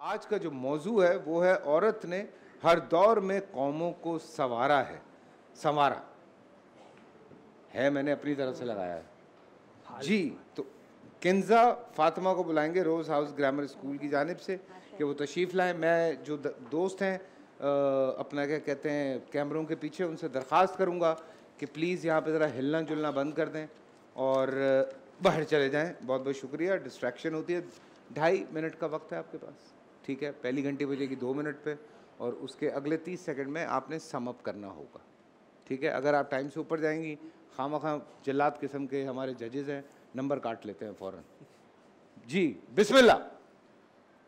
आज का जो मौजू है वो है औरत ने हर दौर में कौमों को संवारा है। संवारा है, मैंने अपनी तरफ से लगाया है जी। तो किंजा फातिमा को बुलाएंगे रोज़ हाउस ग्रामर स्कूल की जानिब से कि वो तशरीफ़ लाएं। मैं जो दोस्त हैं अपना क्या कहते हैं कैमरों के पीछे, उनसे दरख्वास्त करूँगा कि प्लीज़ यहाँ पे ज़रा हिलना जुलना बंद कर दें और बाहर चले जाएं। बहुत बहुत शुक्रिया। डिस्ट्रैक्शन होती है। 2.5 मिनट का वक्त है आपके पास, ठीक है। पहली घंटी बजेगी 2 मिनट पे और उसके अगले 30 सेकंड में आपने सम अप करना होगा, ठीक है। अगर आप टाइम से ऊपर जाएंगी, खामखा जल्लाद किस्म के हमारे जजेस हैं, नंबर काट लेते हैं फ़ौरन। जी बिस्मिल्लाह।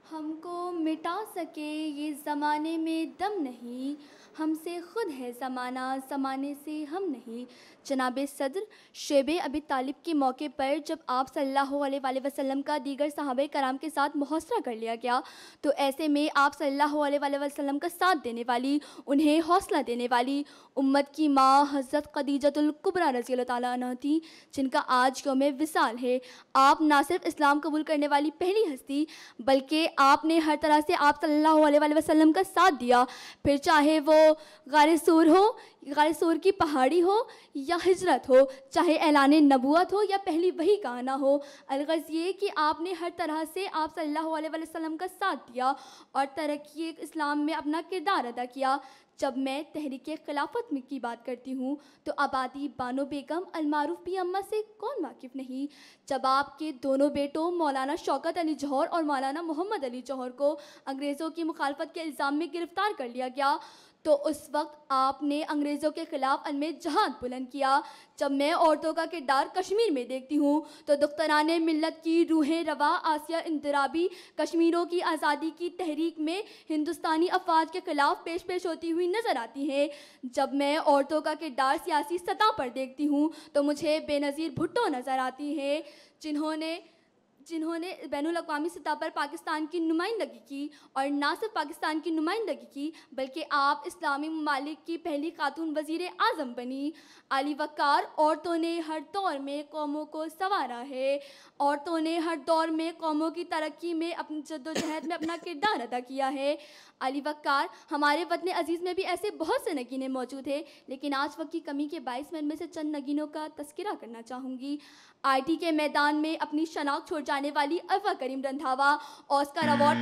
हमको मिटा सके ये ज़माने में दम नहीं, हमसे ख़ुद है ज़माना, ज़माने से हम नहीं। जनाब सदर, शेब अबी तालिब के मौके पर जब आप सल्लल्लाहु अलैहि वसल्लम का दीगर सहाबे कराम के साथ मुहासरा कर लिया गया, तो ऐसे में आप सल्लल्लाहु अलैहि वसल्लम का साथ देने वाली, उन्हें हौसला देने वाली उम्मत की माँ हज़रत खदीजतुल कुबरा रज़ी अल्लाह ताला अन्हा थी, जिनका आज यौम विसाल है। आप ना सिर्फ इस्लाम कबूल करने वाली पहली हस्ती, बल्कि आपने हर तरह से आप सल्लल्लाहु अलैहि वसल्लम का साथ दिया, फिर चाहे वो गारे सूर हो, गारे सूर की पहाड़ी हो या हिजरत हो, चाहे ऐलान नबूवत हो या पहली वही का आना हो। अलगज़ ये कि आपने हर तरह से आप सल्लल्लाहु अलैहि वसल्लम का साथ दिया और तरक्की इस्लाम में अपना किरदार अदा किया। जब मैं तहरीक खिलाफत में की बात करती हूँ तो आबादी बानो बेगम अलमारूफ भी अम्मा से कौन वाकिफ़ नहीं। जब आपके दोनों बेटों मौलाना शौकत अली जौहर और मौलाना मोहम्मद अली जौहर को अंग्रेज़ों की मुखालफत के इल्ज़ाम में गिरफ़्तार कर लिया गया, तो उस वक्त आपने अंग्रेज़ों के ख़िलाफ़ अल्म जहाद बुलंद किया। जब मैं औरतों का किरदार कश्मीर में देखती हूँ तो दुख्तराने मिल्लत की रूहें रवा आसिया इंदिराबी कश्मीरों की आज़ादी की तहरीक में हिंदुस्तानी अफवाज के ख़िलाफ़ पेश होती हुई नज़र आती हैं। जब मैं औरतों का किरदार सियासी सतह पर देखती हूँ तो मुझे बेनज़ीर भुट्टो नज़र आती हैं, जिन्होंने बैनुल अक़वामी सतह पर पाकिस्तान की नुमाइंदगी की, और ना सिर्फ पाकिस्तान की नुमाइंदगी की बल्कि आप इस्लामी ममालिक की पहली खातून वज़ीर आज़म बनी। अली वक़ार, औरतों ने हर दौर में कौमों को संवारा है। औरतों ने हर दौर में कौमों की तरक्की में अपनी जद्दोजहद में अपना किरदार अदा किया है। अली वक़ार, हमारे वतन अज़ीज़ में भी ऐसे बहुत से नगीने मौजूद हैं, लेकिन आज वक्त की कमी के बाइस मैं इनमें से चंद नगीनों का तस्करा करना चाहूँगी। आईटी के मैदान में अपनी शनाख्त छोड़ जाने वाली अरफा करीम रंधावा, ऑस्कर अवार्ड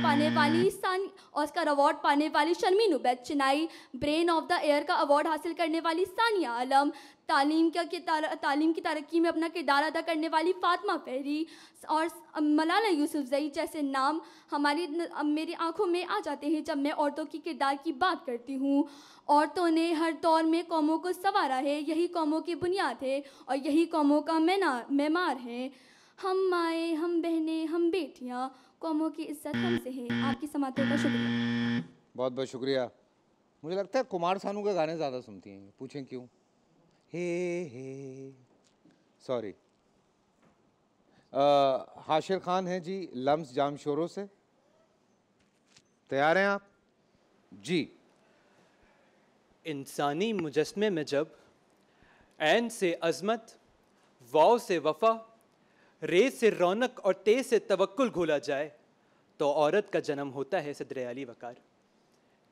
पाने वाली शर्मीन उबैद चिनाई, ब्रेन ऑफ द ईयर का अवार्ड हासिल करने वाली सानिया आलम, तालीम की तरक्की में अपना किरदार अदा करने वाली फातिमा फहरी और मलाला यूसुफ़ज़ई जैसे नाम मेरी आंखों में आ जाते हैं जब मैं औरतों की किरदार की बात करती हूँ। औरतों ने हर दौर में कौमों को संवारा है, यही कौमों की बुनियाद है और यही कौमों का मेमार है। हम माएँ, हम बहनें, हम बेटियाँ, कौमों की इज्जत हमसे है। आपकी समाअतों का शुक्रिया। बहुत बहुत शुक्रिया। मुझे लगता है कुमार सानू के गाने ज़्यादा सुनती हैं, पूछें क्यों? हे सॉरी। हाशिर खान है जी लम्स जाम शोरों से। तैयार हैं आप? जी। इंसानी मुजस्मे में जब ऐन से अज़मत, वाव से वफ़ा, रे से रौनक और ते से तवक्कुल घोला जाए तो औरत का जन्म होता है सदर अली वक़ार।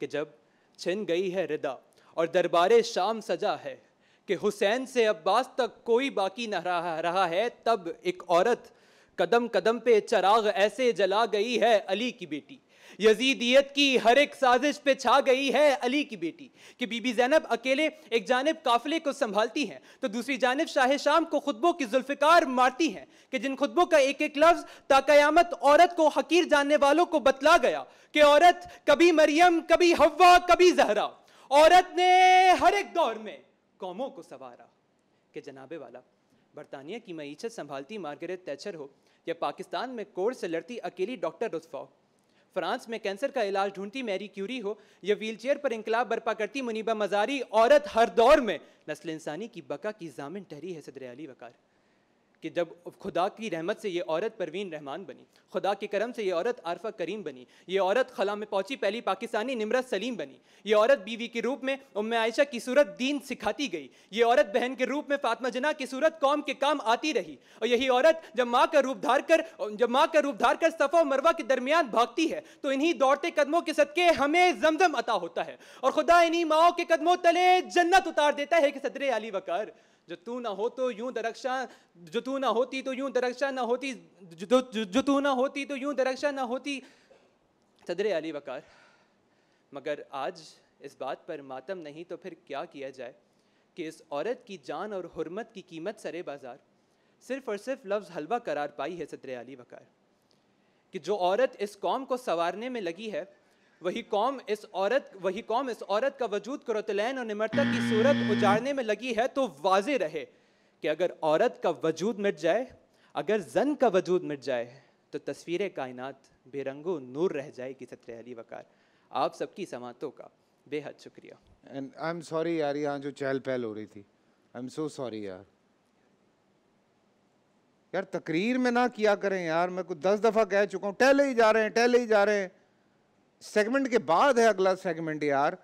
कि जब छिन गई है रिदा और दरबारे शाम सजा है कि हुसैन से अब्बास तक कोई बाकी न रहा है, तब एक औरत कदम कदम पे चराग ऐसे जला गई है अली की बेटी। यजीदियत की हर एक साजिश पे छा गई है अली की बेटी। कि बीबी ज़ैनब अकेले एक जानिब काफिले को संभालती हैं तो दूसरी जानिब शाह शाम को खुतबों की जुल्फ़िकार मारती हैं, कि जिन खुतबों का एक एक लफ्ज़ ता क़यामत औरत को हकीर जानने वालों को बतला गया कि औरत कभी मरियम, कभी हव्वा, कभी जहरा। औरत ने हर एक दौर में कौमों को संवारा। कि जनाबे वाला बरतानिया की मईशत संभालती मार्गरेट थैचर हो या पाकिस्तान में कोड़ से लड़ती अकेली डॉक्टर रुस्तफा, फ्रांस में कैंसर का इलाज ढूंढती मैरी क्यूरी हो या व्हीलचेयर पर इंकलाब बर्पा करती मुनीबा मजारी, औरत हर दौर में नस्ल इंसानी की बका की जामिन ठहरी है सदर अली वक़ार। कि जब खुदा की रहमत से ये औरत परवीन रहमान बनी, खुदा के करम से ये औरत आरफा करीम बनी, ये औरत खला में पहुंची पहली पाकिस्तानी निमरत सलीम बनी, ये औरत बीवी के रूप में उम्मे आयशा की सूरत दीन सिखाती गई, ये औरत बहन के रूप में फातिमा जना की सूरत कौम के काम आती रही, और यही औरत जब माँ का रूप धार कर सफ़ा और मरवा के दरमियान भागती है तो इन्हीं दौड़ते कदमों के सदके हमें जमजम अता होता है, और खुदा इन्हीं माओं के कदमों तले जन्नत उतार देता है कि सदरे आली वकार, जो तू ना हो तो यूं दरख्शा, जो तू ना होती तो यूं दरख्शा ना होती, जो तू ना होती तो यूं दरख्शा ना होती, सदरे आली वकार। मगर आज इस बात पर मातम नहीं तो फिर क्या किया जाए कि इस औरत की जान और हुर्मत की कीमत सरे बाजार सिर्फ और सिर्फ लफ्ज़ हलवा करार पाई है सदरे आली वकार, कि जो औरत इस कौम को संवारने में लगी है वही कौम इस औरत का वजूद कुरतलैन और निमरता की सूरत उजाड़ने में लगी है। तो वाज़े रहे कि अगर औरत का वजूद मिट जाए, अगर जन का वजूद मिट जाए तो तस्वीर कायनात बेरंगो नूर रह जाएगी सदरे आली वकार। आप सबकी समातों का बेहद शुक्रिया। एंड आई एम सॉरी यार, यहाँ जो चहल पहल हो रही थी, आई एम सो सॉरी यार। यार तकरीर में ना किया करें यार, मैं कुछ 10 दफ़ा कह चुका हूँ, टहले ही जा रहे हैं। सेगमेंट के बाद है अगला सेगमेंट यार,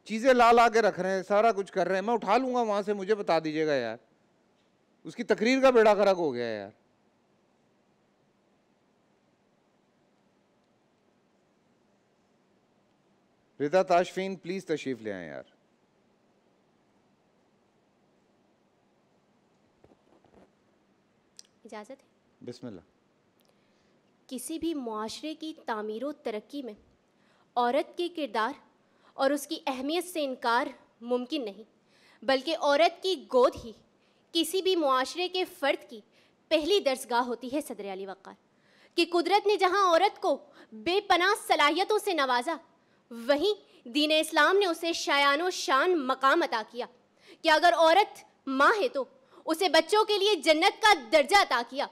चीज़ें ला के रख रहे हैं, सारा कुछ कर रहे हैं, मैं उठा लूँगा वहाँ से, मुझे बता दीजिएगा यार। उसकी तकरीर का बेड़ा गर्क हो गया यार। रिदा ताशफीन प्लीज तशरीफ ले आए यार। इजाज़त है? बिस्मिल्लाह। किसी भी मुआशरे की तामीर व तरक्की में औरत के किरदार और उसकी अहमियत से इनकार मुमकिन नहीं, बल्कि औरत की गोद ही किसी भी मुआशरे के फ़र्द की पहली दरसगाह होती है सदर अली वक़ार, कि कुदरत ने जहाँ औरत को बेपनाह सलाहियतों से नवाजा, वहीं दीन इस्लाम ने उसे शायानो शान मकाम अता किया कि अगर औरत माँ है तो उसे बच्चों के लिए जन्नत का दर्जा अता किया,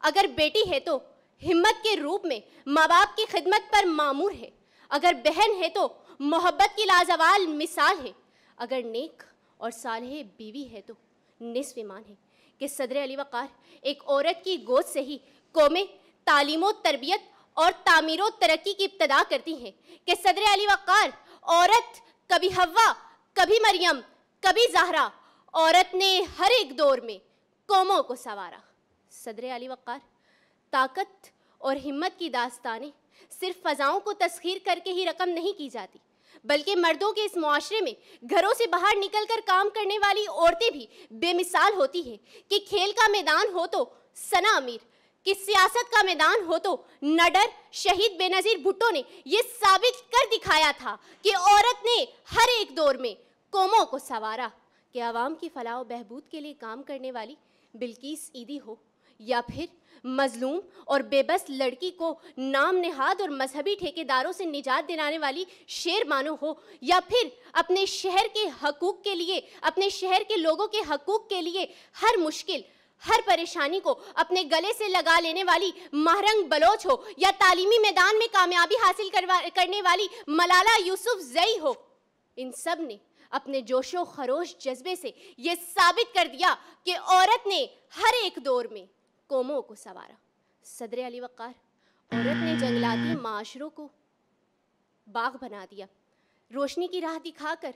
अगर बेटी है तो हिम्मत के रूप में माँ बाप की खिदमत पर मामूर है, अगर बहन है तो मोहब्बत की लाजवाल मिसाल है, अगर नेक और सालेह बीवी है तो निस्फ ईमान है। कि सदर अली वक़ार एक औरत की गोद से ही कौमें तालीम तरबियत और तामीर तरक्की की इब्तदा करती हैं। कि सदर अली वक़ार औरत कभी हव्वा, कभी मरियम, कभी ज़हरा, औरत ने हर एक दौर में कौमों को संवारा। सदर अली वक़ार ताकत और हिम्मत की दास्तानें सिर्फ फ़ज़ाओं को तस्खीर करके ही रकम नहीं की जाती, बल्कि मर्दों के इस मुआशरे में घरों से बाहर निकलकर काम करने वाली औरतें भी बेमिसाल होती हैं। कि खेल का मैदान हो तो सना अमीर, कि सियासत का मैदान हो तो नडर शहीद बेनज़ीर भुट्टो ने ये साबित कर दिखाया था कि औरत ने हर एक दौर में कौमों को संवारा। कि आवाम की फलाह व बहबूद के लिए काम करने वाली बिल्किस ईदी हो, या फिर मजलूम और बेबस लड़की को नाम नेहाद और मजहबी ठेकेदारों से निजात दिलाने वाली शेर मानो हो, या फिर अपने शहर के हकूक़ के लिए, अपने शहर के लोगों के हकूक़ के लिए हर मुश्किल, हर परेशानी को अपने गले से लगा लेने वाली महरंग बलोच हो, या तालीमी मैदान में कामयाबी हासिल करने वाली मलाला यूसुफजई हो, इन सब ने अपने जोशो खरोश जज्बे से ये साबित कर दिया कि औरत ने हर एक दौर में कौमों को संवारा। सदर अली वक़ार औरत ने जंगलाती माशरों को बाग बना दिया, रोशनी की राह दिखाकर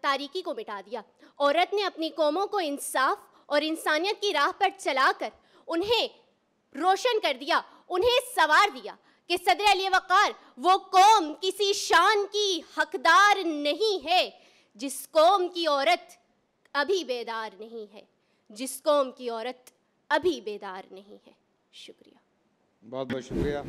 तारीकी को मिटा दिया। औरत ने अपनी कौमों को इंसाफ और इंसानियत की राह पर चलाकर उन्हें रोशन कर दिया, उन्हें संवार दिया। कि सदर अली वक़ार वो कौम किसी शान की हकदार नहीं है जिस कौम की औरत अभी बेदार नहीं है, जिस कौम की औरत अभी बेदार नहीं है। शुक्रिया, बहुत बहुत शुक्रिया।